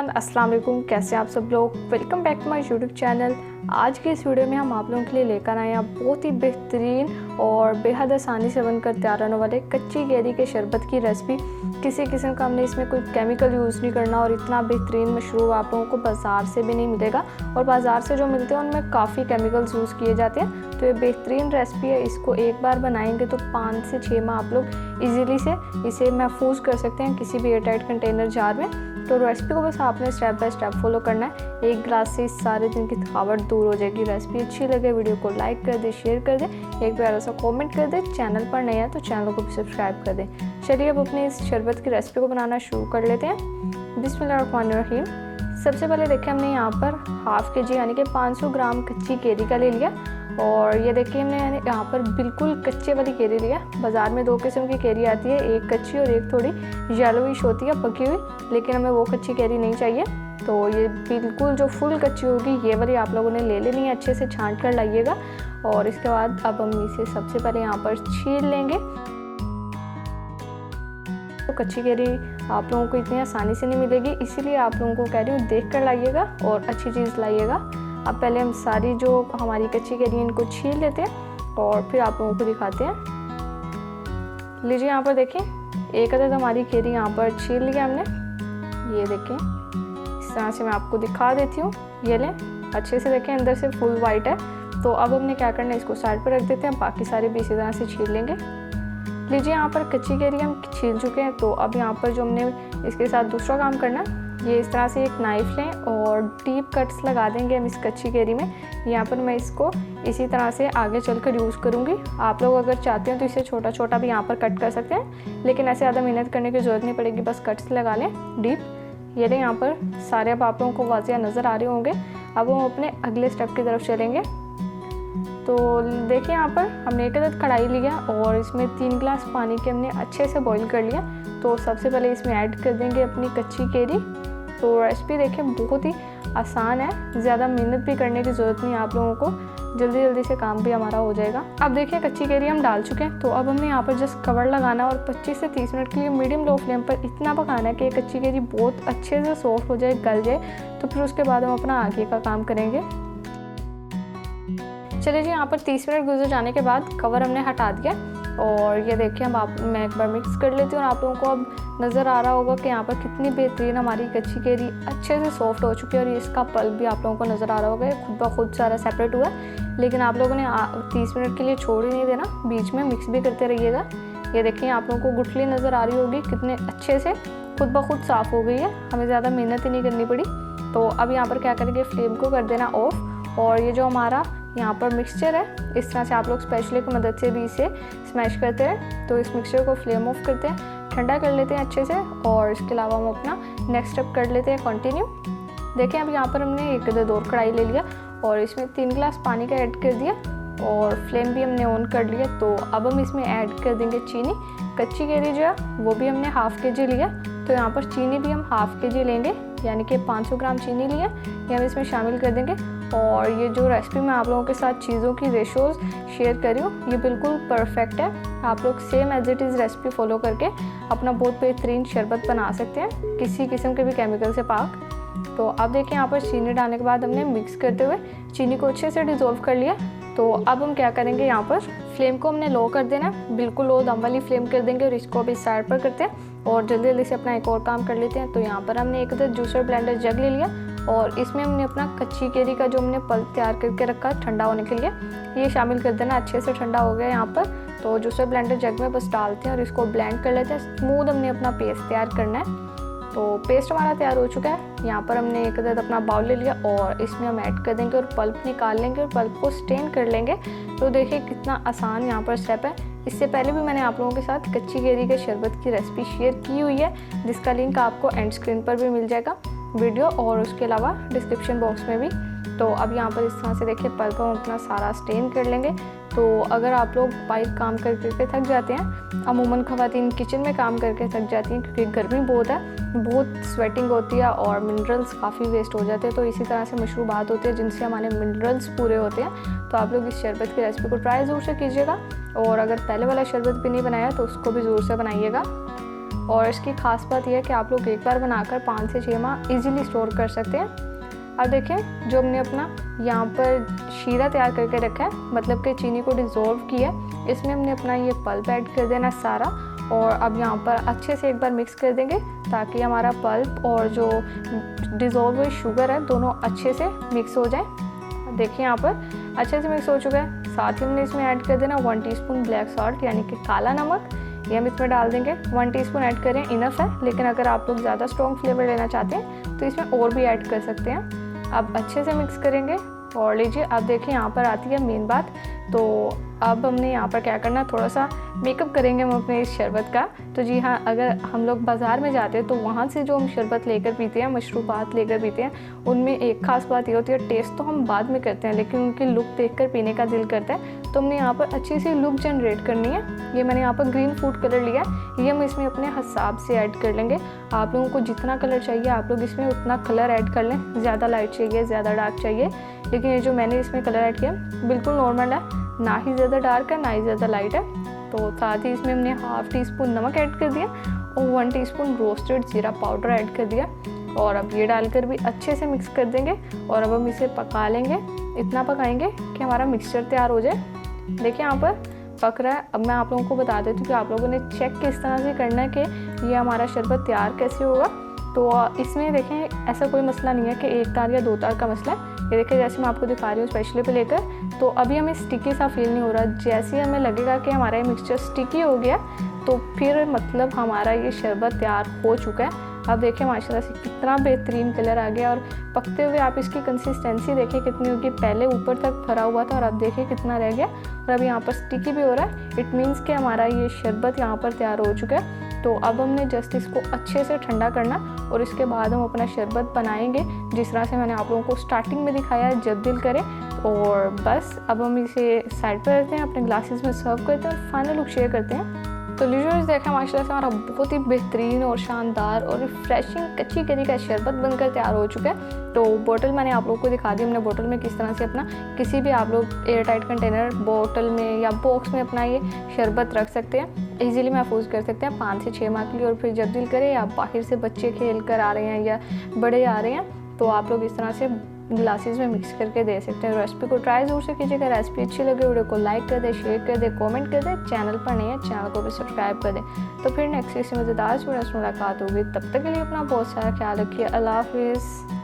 Everyone, अस्सलाम वालेकुम। कैसे हैं आप सब लोग। Welcome back to my YouTube channel. आज के इस वीडियो में हम आप लोगों के लिए लेकर आए हैं बहुत ही बेहतरीन और बेहद आसानी से बनकर तैयार होने वाले कच्ची कैरी के शरबत की रेसिपी। किसी किस्म का हमने इसमें कोई केमिकल यूज़ नहीं करना और इतना बेहतरीन मशरूब आप लोगों को बाज़ार से भी नहीं मिलेगा, और बाज़ार से जो मिलते हैं उनमें काफ़ी केमिकल्स यूज़ किए जाते हैं। तो ये बेहतरीन रेसिपी है, इसको एक बार बनाएंगे तो 5 से 6 माह आप लोग ईजीली से इसे महफूज कर सकते हैं किसी भी एयरटाइट कंटेनर जार में। तो रेसिपी को बस आपने स्टेप बाय स्टेप फॉलो करना है। एक गिलास से इस सारे दिन की थकावट दूर हो जाएगी। रेसिपी अच्छी लगे वीडियो को लाइक कर दे, शेयर कर दे, एक प्यारा सा कमेंट कर दे। चैनल पर नया है तो चैनल को भी सब्सक्राइब कर दें। चलिए अब अपनी इस शरबत की रेसिपी को बनाना शुरू कर लेते हैं। बिस्मिल्लाहिर्रहमानिर्रहीम। सबसे पहले देखिए हमने यहाँ पर हाफ़ के जी यानी कि 500 ग्राम कच्ची केरी का ले लिया। और ये देखिए हमने यहाँ पर बिल्कुल कच्चे वाली केरी लिया। बाज़ार में 2 किस्म की केरी आती है, एक कच्ची और एक थोड़ी येलोइश होती है पकी हुई, लेकिन हमें वो कच्ची केरी नहीं चाहिए। तो ये बिल्कुल जो फुल कच्ची होगी ये वाली आप लोगों ने ले लेनी है। अच्छे से छांट कर लाइएगा। और इसके बाद अब हम इसे सबसे पहले यहाँ पर छील लेंगे। तो कच्ची केरी आप लोगों को इतनी आसानी से नहीं मिलेगी, इसीलिए आप लोगों को कह रही हूँ देख कर लाइएगा और अच्छी चीज़ लाइएगा। अब पहले हम सारी जो हमारी कच्ची केरी इनको छील लेते हैं और फिर आप लोगों को दिखाते हैं। लीजिए यहाँ पर देखें, एक अदद हमारी केरी यहाँ पर छील लिया हमने। ये देखें, इस तरह से मैं आपको दिखा देती हूँ। ये लें, अच्छे से देखें, अंदर से फुल वाइट है। तो अब हमने क्या करना है, इसको साइड पर रख देते हैं। बाकी सारे भी इसी तरह से छील लेंगे। लीजिए यहाँ पर कच्ची केरी हम छील चुके हैं। तो अब यहाँ पर जो हमने इसके साथ दूसरा काम करना है, ये इस तरह से एक नाइफ़ लें और डीप कट्स लगा देंगे हम इस कच्ची केरी में। यहाँ पर मैं इसको इसी तरह से आगे चलकर यूज़ करूँगी। आप लोग अगर चाहते हो तो इसे छोटा छोटा भी यहाँ पर कट कर सकते हैं, लेकिन ऐसे ज़्यादा मेहनत करने की ज़रूरत नहीं पड़ेगी, बस कट्स लगा लें डीप। ये लें, यहाँ पर सारे अब आप लोगों को वाज़िया नज़र आ रहे होंगे। अब हम अपने अगले स्टेप की तरफ चलेंगे। तो देखिए यहाँ पर हमने एक अदद कढ़ाई लिया और इसमें 3 गिलास पानी के हमने अच्छे से बॉईल कर लिया। तो सबसे पहले इसमें ऐड कर देंगे अपनी कच्ची केरी। तो रेसिपी देखें बहुत ही आसान है, ज़्यादा मेहनत भी करने की ज़रूरत नहीं है आप लोगों को, जल्दी जल्दी से काम भी हमारा हो जाएगा। अब देखिए कच्ची केरी हम डाल चुके हैं। तो अब हमें यहाँ पर जस्ट कवर लगाना और 25 से 30 मिनट के लिए मीडियम लो फ्लेम पर इतना पकाना है कि कच्ची केरी बहुत अच्छे से सॉफ्ट हो जाए, गल जाए। तो फिर उसके बाद हम अपना आगे का काम करेंगे। चलिए जी, यहाँ पर 30 मिनट गुजर जाने के बाद कवर हमने हटा दिया। और ये देखिए मैं एक बार मिक्स कर लेती हूँ और आप लोगों को अब नज़र आ रहा होगा कि यहाँ पर कितनी बेहतरीन हमारी कच्ची केरी अच्छे से सॉफ्ट हो चुकी है। और इसका पल्प भी आप लोगों को नज़र आ रहा होगा, खुद ब खुद सारा सेपरेट हुआ है। लेकिन आप लोगों ने 30 मिनट के लिए छोड़ ही नहीं देना, बीच में मिक्स भी करते रहिएगा। ये देखिए आप लोगों को गुठली नज़र आ रही होगी, कितने अच्छे से खुद ब खुद साफ़ हो गई है, हमें ज़्यादा मेहनत ही नहीं करनी पड़ी। तो अब यहाँ पर क्या करेंगे, फ्लेम को कर देना ऑफ। और ये जो हमारा यहाँ पर मिक्सचर है, इस तरह से आप लोग स्पैचुले की मदद से भी इसे स्मैश करते हैं। तो इस मिक्सचर को फ्लेम ऑफ करते हैं, ठंडा कर लेते हैं अच्छे से। और इसके अलावा हम अपना नेक्स्ट स्टेप कर लेते हैं कंटिन्यू। देखें अब यहाँ पर हमने एक अदद और कढ़ाई ले लिया और इसमें 3 गिलास पानी का ऐड कर दिया और फ्लेम भी हमने ऑन कर लिया। तो अब हम इसमें ऐड कर देंगे चीनी। कच्ची केरी जो है वो भी हमने हाफ़ के जी लिया, तो यहाँ पर चीनी भी हम हाफ़ के जी लेंगे, यानी कि 500 ग्राम चीनी लिया, ये हम इसमें शामिल कर देंगे। और ये जो रेसिपी मैं आप लोगों के साथ चीज़ों की रेशोज़ शेयर कर रही हूँ, ये बिल्कुल परफेक्ट है। आप लोग same as it is recipe follow करके अपना बहुत बेहतरीन शरबत बना सकते हैं, किसी किस्म के भी केमिकल से पाक। तो अब देखिए यहाँ पर चीनी डालने के बाद हमने मिक्स करते हुए चीनी को अच्छे से डिज़ोल्व कर लिया। तो अब हम क्या करेंगे, यहाँ पर फ्लेम को हमने लो कर देना, बिल्कुल लो दम वाली फ्लेम कर देंगे। और इसको अभी साइड पर करते हैं और जल्दी जल्दी से अपना एक और काम कर लेते हैं। तो यहाँ पर हमने एक अदद जूसर ब्लेंडर जग ले लिया और इसमें हमने अपना कच्ची केरी का जो हमने पल्प तैयार करके रखा ठंडा होने के लिए, ये शामिल कर देना। अच्छे से ठंडा हो गया यहाँ पर। तो जूसर ब्लेंडर जग में बस डालते हैं और इसको ब्लेंड कर लेते हैं। स्मूथ हमने अपना पेस्ट तैयार करना है। तो पेस्ट हमारा तैयार हो चुका है। यहाँ पर हमने एक अदद अपना बाउल ले लिया और इसमें हम ऐड कर देंगे और पल्प निकाल लेंगे और पल्प को स्टेन कर लेंगे। तो देखिए कितना आसान यहाँ पर स्टेप है। इससे पहले भी मैंने आप लोगों के साथ कच्ची केरी के शरबत की रेसिपी शेयर की हुई है, जिसका लिंक आपको एंड स्क्रीन पर भी मिल जाएगा वीडियो, और उसके अलावा डिस्क्रिप्शन बॉक्स में भी। तो अब यहाँ पर इस तरह से देखिए पल्प हम अपना सारा स्टेन कर लेंगे। तो अगर आप लोग बाइक काम कर करके थक जाते हैं, अमूमन ख़वातीन किचन में काम करके थक जाती हैं क्योंकि गर्मी बहुत है, बहुत स्वेटिंग होती है और मिनरल्स काफ़ी वेस्ट हो जाते हैं। तो इसी तरह से मशरूबात होती है जिनसे हमारे मिनरल्स पूरे होते हैं। तो आप लोग इस शरबत की रेसिपी को ट्राई ज़रूर से कीजिएगा। और अगर पहले वाला शरबत भी नहीं बनाया तो उसको भी ज़रूर से बनाइएगा। और इसकी खास बात यह है कि आप लोग एक बार बनाकर 5 से 6 माह ईजिली स्टोर कर सकते हैं। अब देखें जो हमने अपना यहाँ पर शीरा तैयार करके रखा है, मतलब कि चीनी को डिज़ोल्व किया है, इसमें हमने अपना ये पल्प ऐड कर देना सारा। और अब यहाँ पर अच्छे से एक बार मिक्स कर देंगे ताकि हमारा पल्प और जो डिज़ोल्व हुई शुगर है दोनों अच्छे से मिक्स हो जाए। देखिए यहाँ पर अच्छे से मिक्स हो चुका है। साथ ही हमने इसमें ऐड कर देना 1 टीस्पून ब्लैक सॉल्ट यानी कि काला नमक, ये हम इसमें डाल देंगे। 1 टीस्पून ऐड करें इनफ है, लेकिन अगर आप लोग ज़्यादा स्ट्रॉन्ग फ्लेवर लेना चाहते हैं तो इसमें और भी ऐड कर सकते हैं। अब अच्छे से मिक्स करेंगे और लीजिए अब देखिए यहाँ पर आती है मेन बात। तो अब हमने यहाँ पर क्या करना, थोड़ा सा मेकअप करेंगे हम अपने इस शरबत का। तो जी हाँ, अगर हम लोग बाज़ार में जाते हैं तो वहाँ से जो हम शरबत लेकर पीते हैं, मशरूबात लेकर पीते हैं, उनमें एक ख़ास बात ये होती है, टेस्ट तो हम बाद में करते हैं लेकिन उनकी लुक देखकर पीने का दिल करता है। तो हमने यहाँ पर अच्छी सी लुक जनरेट करनी है। ये मैंने यहाँ पर ग्रीन फूड कलर लिया है, ये हम इसमें अपने हिसाब से ऐड कर लेंगे। आप लोगों को जितना कलर चाहिए आप लोग इसमें उतना कलर ऐड कर लें, ज़्यादा लाइट चाहिए ज़्यादा डार्क चाहिए। लेकिन ये जो मैंने इसमें कलर ऐड किया बिल्कुल नॉर्मल है, ना ही ज़्यादा डार्क है ना ही ज़्यादा लाइट है। तो साथ ही इसमें हमने ½ टीस्पून नमक ऐड कर दिया और 1 टीस्पून रोस्टेड जीरा पाउडर ऐड कर दिया। और अब ये डालकर भी अच्छे से मिक्स कर देंगे और अब हम इसे पका लेंगे। इतना पकाएंगे कि हमारा मिक्सचर तैयार हो जाए। देखिए यहाँ पर पक रहा है। अब मैं आप लोगों को बता देती हूँ कि आप लोगों ने चेक किस तरह से करना है कि ये हमारा शरबत तैयार कैसे होगा। तो इसमें देखें ऐसा कोई मसला नहीं है कि 1 तार या 2 तार का मसला है। ये देखिए जैसे मैं आपको दिखा रही हूँ स्पेशली पे लेकर, तो अभी हमें स्टिकी सा फील नहीं हो रहा। जैसे ही हमें लगेगा कि हमारा ये मिक्सचर स्टिकी हो गया तो फिर मतलब हमारा ये शरबत तैयार हो चुका है। अब देखिए माशाल्लाह से कितना बेहतरीन कलर आ गया और पकते हुए आप इसकी कंसिस्टेंसी देखिए कितनी होगी। पहले ऊपर तक भरा हुआ था और अब देखिए कितना रह गया और अब यहाँ पर स्टिकी भी हो रहा है। इट मीन्स कि हमारा ये शरबत यहाँ पर तैयार हो चुका है। तो अब हमने जस्ट इसको अच्छे से ठंडा करना और इसके बाद हम अपना शरबत बनाएंगे जिस तरह से मैंने आप लोगों को स्टार्टिंग में दिखाया है, जब दिल करे। और बस अब हम इसे साइड पर रखते हैं, अपने ग्लासेस में सर्व करते हैं और फाइनल लुक शेयर करते हैं। तो लीजिए देखा माशाल्लाह से हमारा बहुत ही बेहतरीन और शानदार और रिफ्रेशिंग कच्ची कैरी का शरबत बनकर तैयार हो चुका है। तो बोतल मैंने आप लोगों को दिखा दी, हमने बोतल में किस तरह से अपना किसी भी आप लोग एयर टाइट कंटेनर बोतल में या बॉक्स में अपना ये शरबत रख सकते हैं, इजीली महफूज कर सकते हैं 5 से 6 माह के लिए। और फिर जब दिल करे या बाहर से बच्चे खेल कर आ रहे हैं या बड़े आ रहे हैं तो आप लोग इस तरह से ग्लासेस में मिक्स करके दे सकते हैं। रेसिपी को ट्राई जरूर से कीजिएगा। रेसिपी अच्छी लगे वीडियो को लाइक कर दे, शेयर कर दे, कमेंट कर दे। चैनल पर नहीं है चैनल को भी सब्सक्राइब कर दे। तो फिर नेक्स्ट किसी मज़ेदार वीडियो से मुलाकात होगी। तब तक के लिए अपना बहुत सारा ख्याल रखिए। अल्लाह हाफिज़।